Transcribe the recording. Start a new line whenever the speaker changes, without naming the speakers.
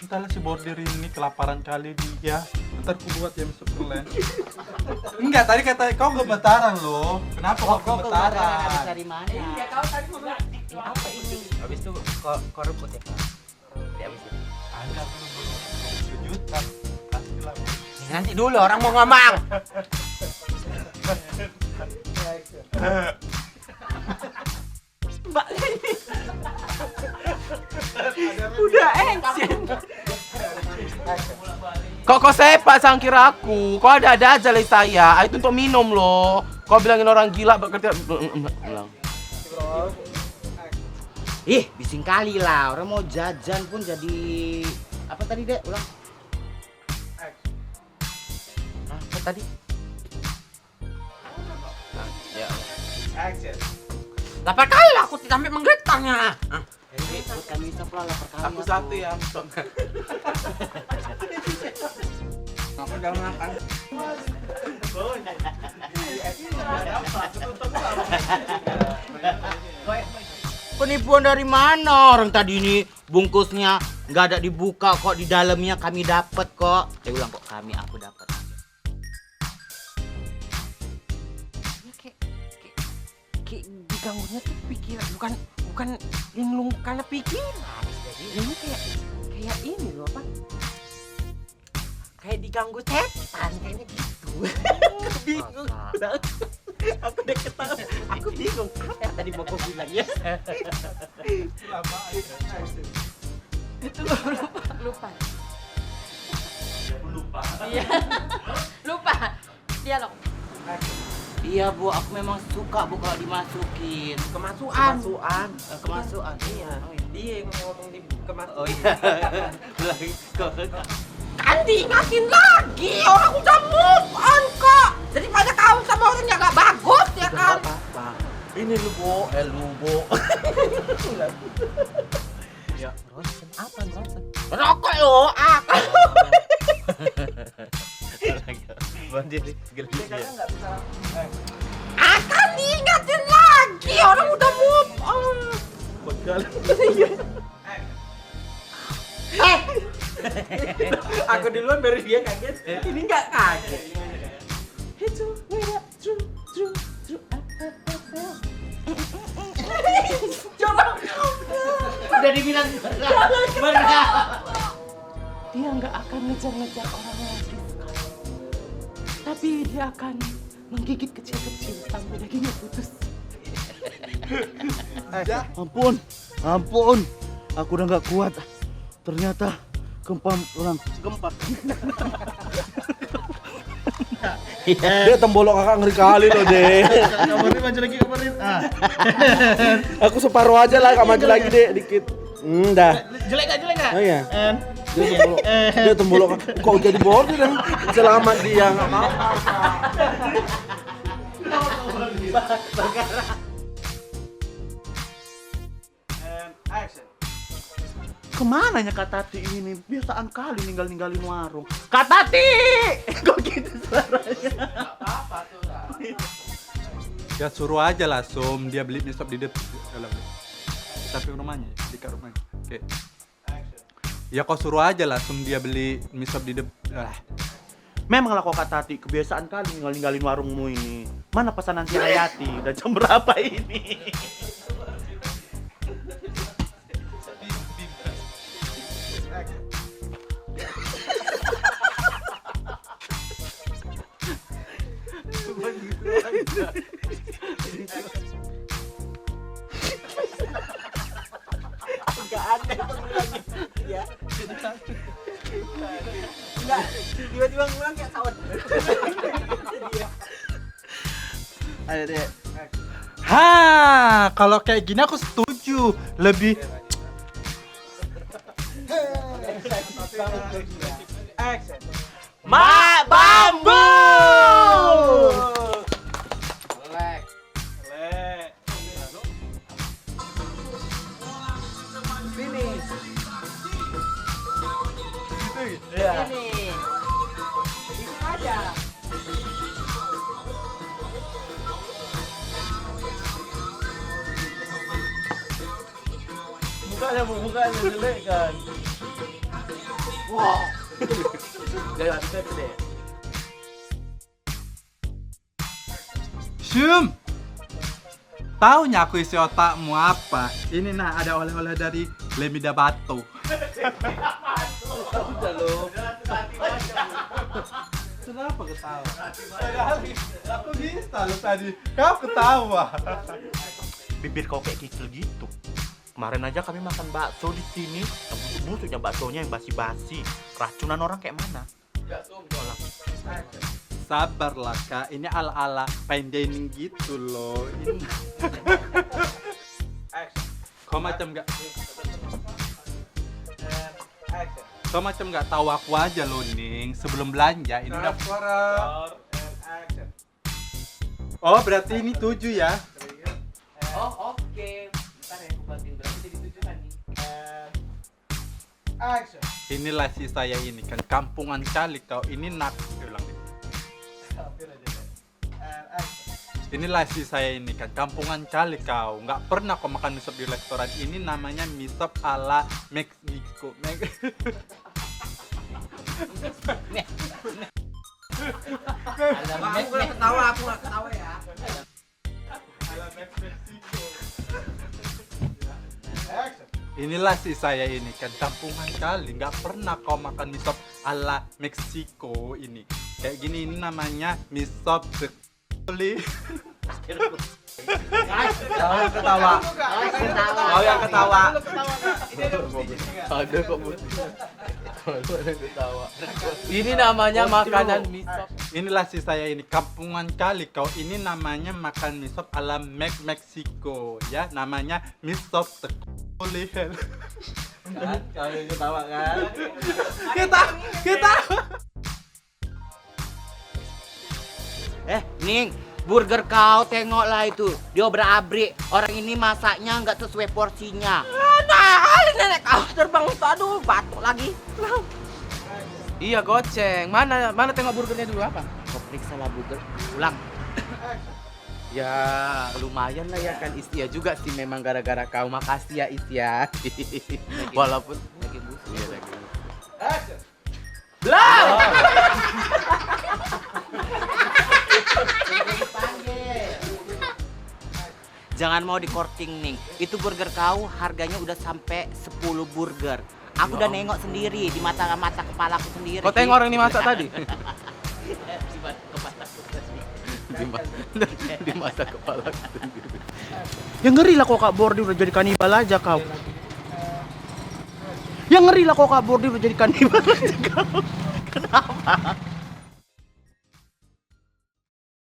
Entahlah si bordir ini kelaparan kali dia. Ntar ku buat dia masuk kulen. Enggak, tadi kata kau gemetaran loh. Kenapa kau gemetaran?
Dari mana?
Iya, kau tadi mau bilang
Ini apa ini? Habis itu kau rebut ya kak? Habis itu.
Ada belum kejutan. Pastilah.
Nanti dulu orang mau ngomong. Mbak ini udah action. Kok sepak sangkira aku? Kok ada aja lah saya. Itu untuk minum loh. Kau bilangin orang gila bekerja. Ulang. Ih, bising kali lah. Orang mau jajan pun jadi apa tadi dek? Ulang. Apa tadi? Ya.
Action.
Lapar kali lah aku sampai menggetarnya.
kami bisa pula lapar kali.
Aku satu ya.
Aku jangan makan. Penipuan dari mana? Orang tadi ini bungkusnya nggak ada dibuka kok, di dalamnya kami dapat kok. Ulang kok aku dapat. Kayak diganggunya tuh pikiran, bukan linglung karena pikiran. Ini kayak ini loh apa? Kayak diganggu setan kayaknya gitu. Aku bingung. Aku udah ketawa. Aku bingung. Apa tadi mau kau bilang ya?
Lupa. Iya. Lupa. Dialog.
Iya bu, aku memang suka bu kalau dimasukin. Kemasukan. Iya.
Dia yang ngomong di kemasukan.
Oh iya. Lagi kan diingatin lagi, orang udah move on kok. Daripada kau sama orang yang gak bagus ya kan.
Apa? Ini lu bu.
Ya,
Ronsen apa Ronsen? Rokok lo, aku.
Banjir geli ya.
Akan diingatin lagi, orang udah move on.
Aku duluan baru dia kaget. Ini nggak kaget.
Udah dibilang benar.
Dia nggak akan ngejar-ngejar orang lagi sekarang. Tapi dia akan menggigit kecil-kecil sampai dagingnya putus.
Ampun, aku udah nggak kuat. Ternyata gempa orang. Dia tembolok kakak ngeri kali loh deh.
kabarin maju lagi kabarin.
Aku separuh aja lah, gak maju lagi deh dikit. Dah.
Jelek nggak?
Oh iya. Dia tembolok. Kok jadi bordir yang selamat dia nggak mau.
Action.
Kemana ya Kak Tati ini? Biasaan kali ninggalin warung. Kak Tati! Kok gitu suaranya?
Ya suruh aja lah Som, dia beli mie sop di depan. Tapi rumahnya, dekat rumahnya. Oke. Ya kau suruh aja lah Som, dia beli mie sop di depan.
Memanglah kok Kak Tati, kebiasaan kali ninggalin warungmu ini. Mana pesanan si Hayati? Udah jam berapa ini?
Nggak ada panggilannya. Ya. Nggak. Tiba-tiba ngulang kayak sawat.
Ayo deh.
Kalau kayak gini aku setuju. Lebih
Action.
Mak bambu.
Ini. Itu aja.
Mukanya jelek kan.
Wow. Gak bisa deh.
Syum! Taunya aku isi otakmu apa? Ini nah ada oleh-oleh dari Lemida Batu.
Udah lo.
Kenapa ketawa? Aku bisa lo tadi. Kau ketawa.
Bibir kau kayak kikil gitu. Kemarin aja kami makan bakso di sini. Yang busuk-busuknya baksonya yang basi-basi. Racunan orang kayak mana?
Sabarlah kak, ini ala-ala fine dining gitu loh. Ini. Kau macam gak? Kau macam gak tahu aku aja loh Ning. Sebelum belanja ini udah. Oh berarti ini 7 ya?
Oh oke. Bentar ya, aku buatin berarti jadi 7 kan nih.
Action.
Inilah si saya ini kan kampungan kali kau. Ini nak. Ulang nih. Inilah si saya ini kan kampungan kali kau. Nggak pernah kau makan mie sop di restoran. Ini namanya mie sop ala Meksiko.
Aku nggak ketawa ya.
Inilah si saya ini kan kampungan kali. Nggak pernah kau makan mie sop ala Meksiko ini. Kayak gini ini namanya mie sop sekali.
Kau yang ketawa. Kau yang ketawa.
Ada kok ketawa.
Ini namanya makanan mie sop.
Inilah si saya ini kampungan kali kau. Ini namanya makan mie sop ala Meksiko ya. Namanya mie sop sekali.
Kan, kau yang ketawa kan?
Kita.
Ning, burger kau tengoklah itu. Dia obrak-abrik. Orang ini masaknya nggak sesuai porsinya. Nah, nenek kau terbang itu. Aduh, batuk lagi.
Iya goceng. Mana tengok burgernya dulu apa?
Kau periksa lah burger. Ulang.
Ya lumayan lah ya kan Istia juga sih memang gara-gara kau. Makasih ya Istia. Walaupun
Lagi busuk.
iya lagi.
Action.
Jangan mau di korting Ning. Itu burger kau harganya udah sampai 10 burger. Aku udah nengok sendiri di mata kepalaku sendiri.
Kau tengok orang ini masak tadi? Di mata kepala sendiri.
Ya ngeri lah kok Kak Bordi udah jadi kanibal aja kau. Ya ngeri lah kok Kak Bordi udah jadi kanibal aja kau. Kenapa?